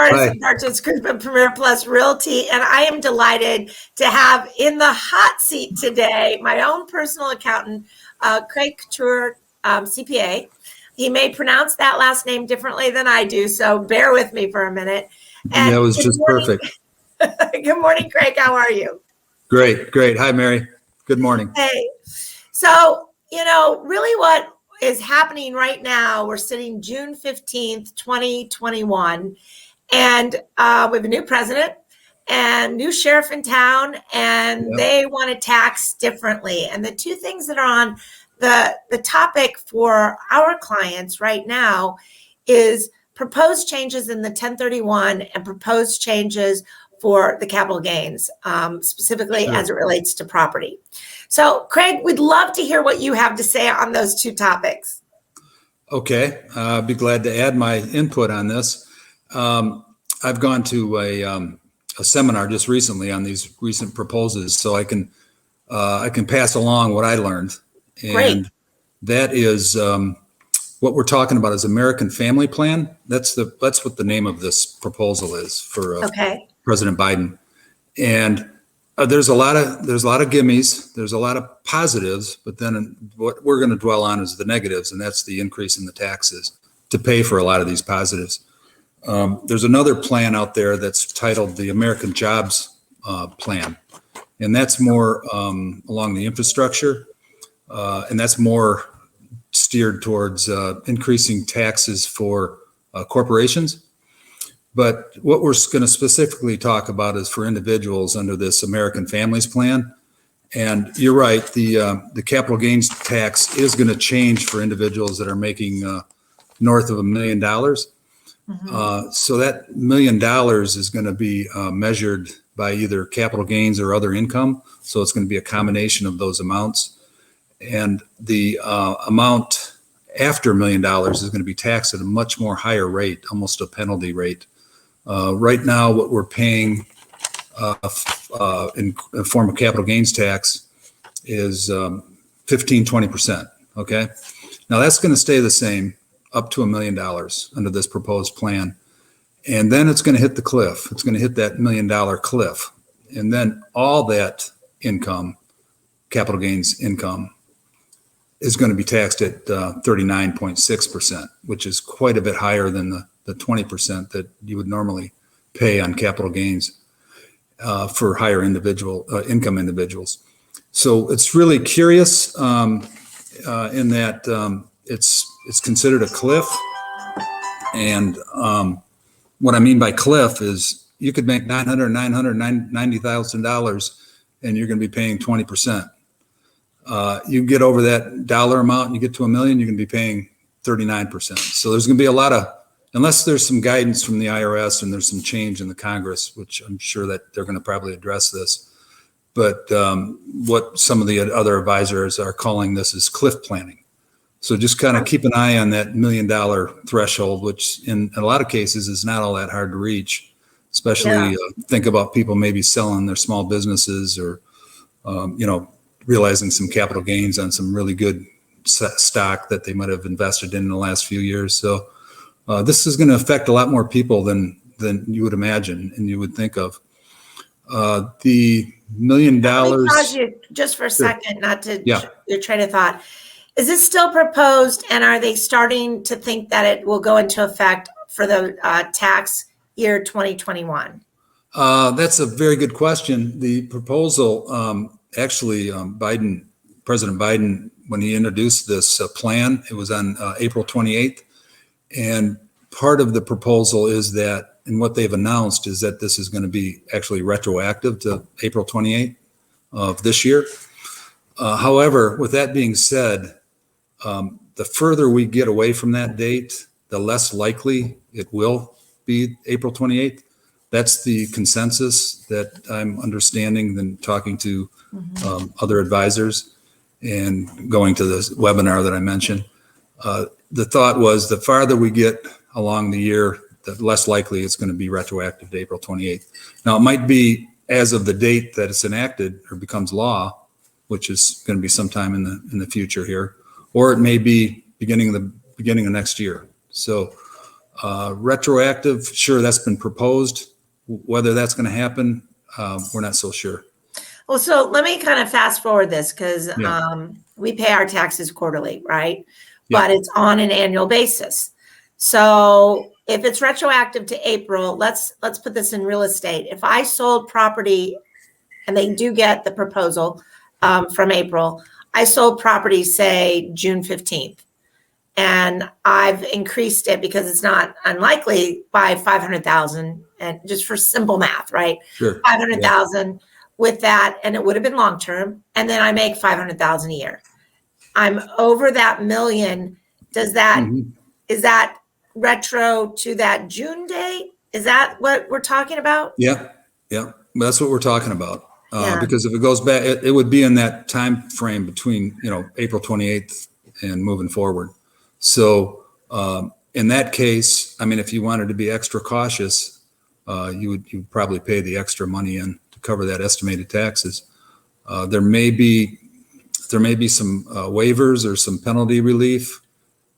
Bartos Hi. and Bartos Group and Premier Plus Realty, and I am delighted to have in the hot seat today my own personal accountant, Craig Couture, CPA. He may pronounce that last name differently than I do, so bear with me for a minute. And That was good just morning. perfect. Good morning, Craig. How are you? Great, great. Hi, Mary. Good morning. Hey. So, really what is happening right now, we're sitting June 15th, 2021, and we have a new president and new sheriff in town, and they want to tax differently. And the two things that are on the topic for our clients right now is proposed changes in the 1031 and proposed changes for the capital gains, specifically as it relates to property. So, Craig, we'd love to hear what you have to say on those two topics. Okay, I'd be glad to add my input on this. I've gone to a seminar just recently on these recent proposals, so I can pass along what I learned. And Great. that is what we're talking about is American Family Plan. That's what the name of this proposal is for President Biden. And there's a lot of gimmies. There's a lot of positives, but then what we're going to dwell on is the negatives, and that's the increase in the taxes to pay for a lot of these positives. There's another plan out there that's titled the American Jobs Plan, and that's more along the infrastructure, and that's more steered towards increasing taxes for corporations. But what we're going to specifically talk about is for individuals under this American Families Plan. And you're right, the capital gains tax is going to change for individuals that are making north of $1 million. So that $1 million is going to be measured by either capital gains or other income. So it's going to be a combination of those amounts. And the amount after $1 million is going to be taxed at a much more higher rate, almost a penalty rate. Right now, what we're paying in the form of capital gains tax is 15-20%. Okay, now that's going to stay the same up to $1 million under this proposed plan, and then it's going to hit the cliff. It's going to hit that $1 million cliff, and then all that income, capital gains income, is going to be taxed at 39.6%, which is quite a bit higher than the 20% that you would normally pay on capital gains for higher income individuals. So it's really curious in that it's considered a cliff. And what I mean by cliff is you could make $990,000 and you're going to be paying 20%. You get over that dollar amount and you get to $1 million, you're going to be paying 39%. So there's going to be a lot of, unless there's some guidance from the IRS and there's some change in the Congress, which I'm sure that they're going to probably address this. But what some of the other advisors are calling this is cliff planning. So just kind of keep an eye on that $1 million threshold, which in a lot of cases is not all that hard to reach, especially think about people maybe selling their small businesses or, realizing some capital gains on some really good stock that they might have invested in the last few years. So this is going to affect a lot more people than you would imagine and you would think of. The $1 million. Let me pause you just for a second, not to your train of thought. Is it still proposed, and are they starting to think that it will go into effect for the tax year 2021? That's a very good question. The proposal, President Biden, when he introduced this plan, it was on April 28th. And part of the proposal is that, and what they've announced is that this is going to be actually retroactive to April 28th of this year. However, with that being said, the further we get away from that date, the less likely it will be April 28th. That's the consensus that I'm understanding than talking to other advisors and going to this webinar that I mentioned. The thought was the farther we get along the year, the less likely it's going to be retroactive to April 28th. Now, it might be as of the date that it's enacted or becomes law, which is going to be sometime in the future here, or it may be beginning of next year. So Retroactive, sure, that's been proposed. Whether that's going to happen, we're not so sure. Well, so let me kind of fast forward this because Yeah. we pay our taxes quarterly, right? Yeah. But it's on an annual basis. So if it's retroactive to April, let's put this in real estate. If I sold property, and they do get the proposal from April, I sold property, say June 15th, and I've increased it because it's not unlikely by 500,000, and just for simple math, right? Sure. 500,000 with that, and it would have been long term, and then I make 500,000 a year. I'm over that million. Is that retro to that June date? Is that what we're talking about? Yeah. That's what we're talking about. Yeah. Because if it goes back, it would be in that time frame between April 28th and moving forward. So in that case, I mean, if you wanted to be extra cautious, you would probably pay the extra money in to cover that estimated taxes. There may be some waivers or some penalty relief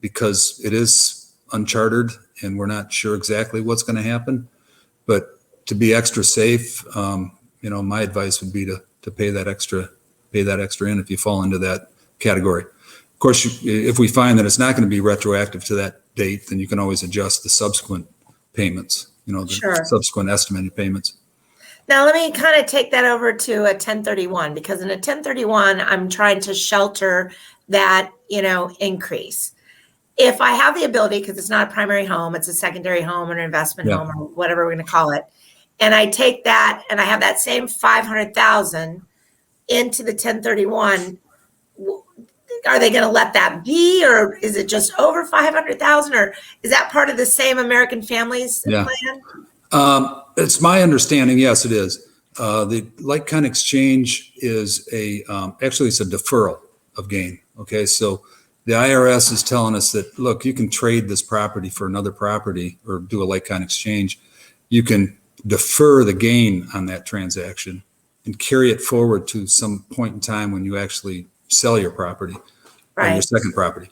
because it is uncharted and we're not sure exactly what's going to happen. But to be extra safe, my advice would be to pay that extra in if you fall into that category. Of course, if we find that it's not going to be retroactive to that date, then you can always adjust the subsequent payments, Sure. Subsequent estimated payments. Now, let me kind of take that over to a 1031, because in a 1031, I'm trying to shelter that, increase. If I have the ability, because it's not a primary home, it's a secondary home or an investment home or whatever we're going to call it, and I take that and I have that same 500,000 into the 1031, are they going to let that be, or is it just over 500,000, or is that part of the same American Families plan? It's my understanding, yes, it is. The like-kind exchange is actually it's a deferral of gain. Okay, so the IRS is telling us that, look, you can trade this property for another property or do a like-kind exchange. You can defer the gain on that transaction and carry it forward to some point in time when you actually sell your property, or your second property.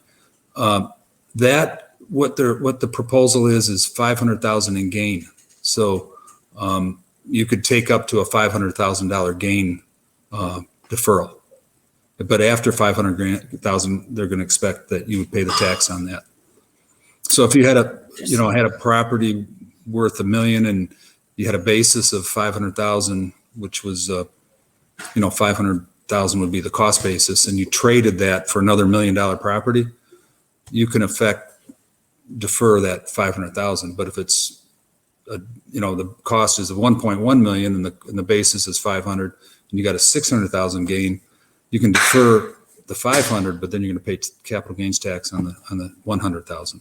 That what the proposal is 500,000 in gain. So you could take up to a $500,000 gain deferral, but after 500,000, they're going to expect that you would pay the tax on that. So if you had a property worth $1 million and you had a basis of 500,000, which was 500,000 would be the cost basis, and you traded that for another $1 million property, you can defer that 500,000. But if it's the cost is of 1.1 million and the basis is 500, and you got a 600,000 gain, you can defer the 500, but then you're going to pay capital gains tax on the 100,000.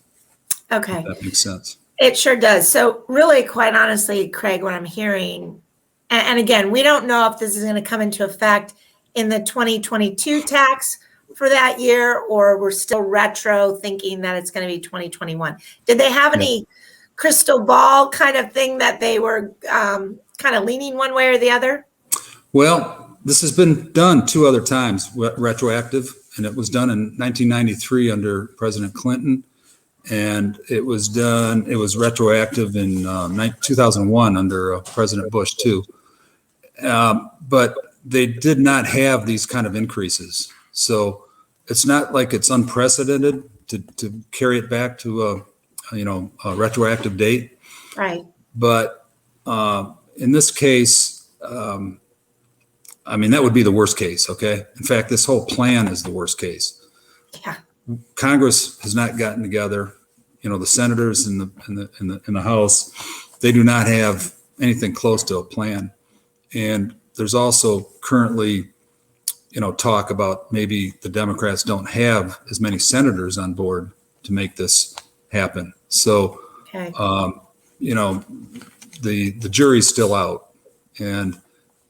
Okay, if that makes sense. It sure does. So really, quite honestly, Craig, what I'm hearing, and again, we don't know if this is going to come into effect in the 2022 tax for that year, or we're still retro thinking that it's going to be 2021. Did they have any crystal ball kind of thing that they were kind of leaning one way or the other? Well, this has been done 2 other times, retroactive, and it was done in 1993 under President Clinton. And it was retroactive in 2001 under President Bush too. But they did not have these kind of increases. So it's not like it's unprecedented to carry it back to a retroactive date. Right. But in this case, that would be the worst case. Okay. In fact, this whole plan is the worst case. Yeah. Congress has not gotten together. The senators in the House, they do not have anything close to a plan. And there's also currently, talk about maybe the Democrats don't have as many senators on board to make this happen. So, the jury's still out. And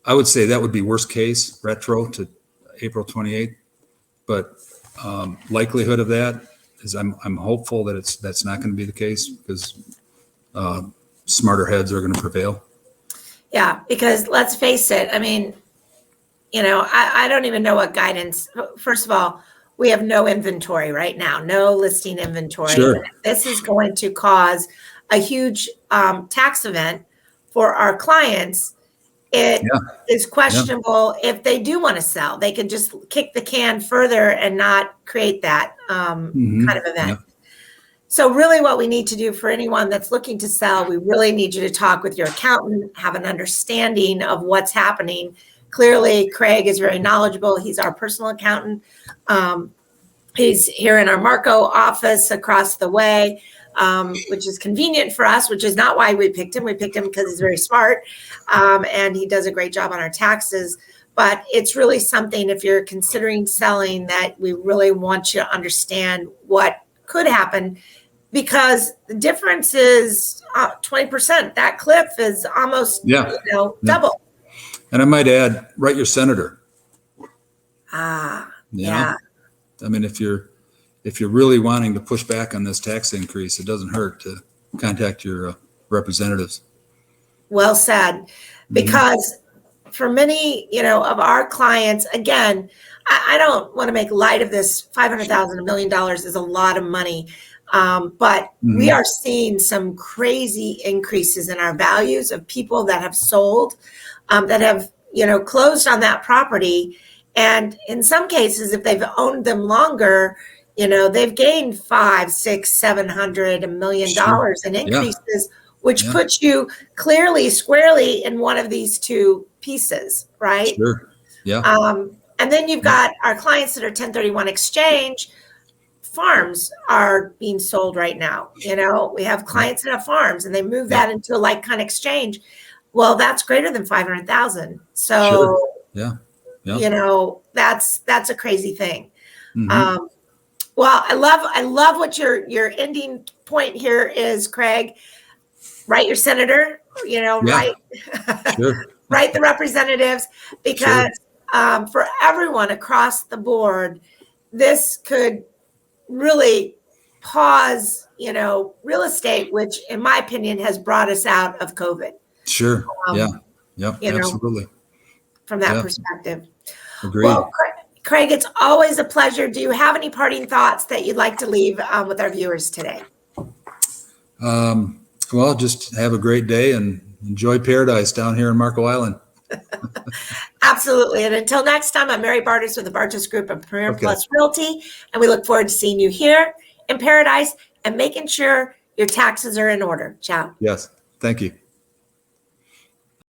I would say that would be worst case, retro to April 28th. But likelihood of that is I'm hopeful that that's not going to be the case, because smarter heads are going to prevail. Yeah, because let's face it. I mean, I don't even know what guidance. First of all, we have no inventory right now, no listing inventory. Sure. This is going to cause a huge tax event for our clients. It is questionable if they do want to sell. They can just kick the can further and not create that kind of event. Yeah. So really what we need to do for anyone that's looking to sell, we really need you to talk with your accountant, have an understanding of what's happening. Clearly, Craig is very knowledgeable. He's our personal accountant. He's here in our Marco office across the way, which is convenient for us, which is not why we picked him. We picked him because he's very smart, and he does a great job on our taxes. But it's really something, if you're considering selling, that we really want you to understand what could happen, because the difference is 20%. That cliff is almost double. And I might add, write your senator. Yeah. I mean, if you're really wanting to push back on this tax increase, it doesn't hurt to contact your representatives. Well said. Because for many, of our clients, again, I don't want to make light of this. $500,000, $1 million is a lot of money. But we are seeing some crazy increases in our values of people that have sold, that have, closed on that property. And in some cases, if they've owned them longer, they've gained $500,000, $600,000, $700,000, $1 million in increases, which puts you clearly, squarely in one of these two pieces, right? Sure. Yeah. And then you've got our clients that are 1031 exchange. Farms are being sold right now. We have clients that have farms and they move that into a like kind of exchange. Well, that's greater than 500,000. So, that's a crazy thing. Well, I love what your ending point here is, Craig. Write your senator, write the representatives, because for everyone across the board, this could really pause, real estate, which in my opinion has brought us out of COVID. Sure. Absolutely. From that perspective. Agreed. Well, Craig, it's always a pleasure. Do you have any parting thoughts that you'd like to leave with our viewers today? Well, just have a great day and enjoy paradise down here in Marco Island. Absolutely. And until next time, I'm Mary Bartos with the Bartos Group and Premier Plus Realty. And we look forward to seeing you here in paradise and making sure your taxes are in order. Ciao. Yes. Thank you.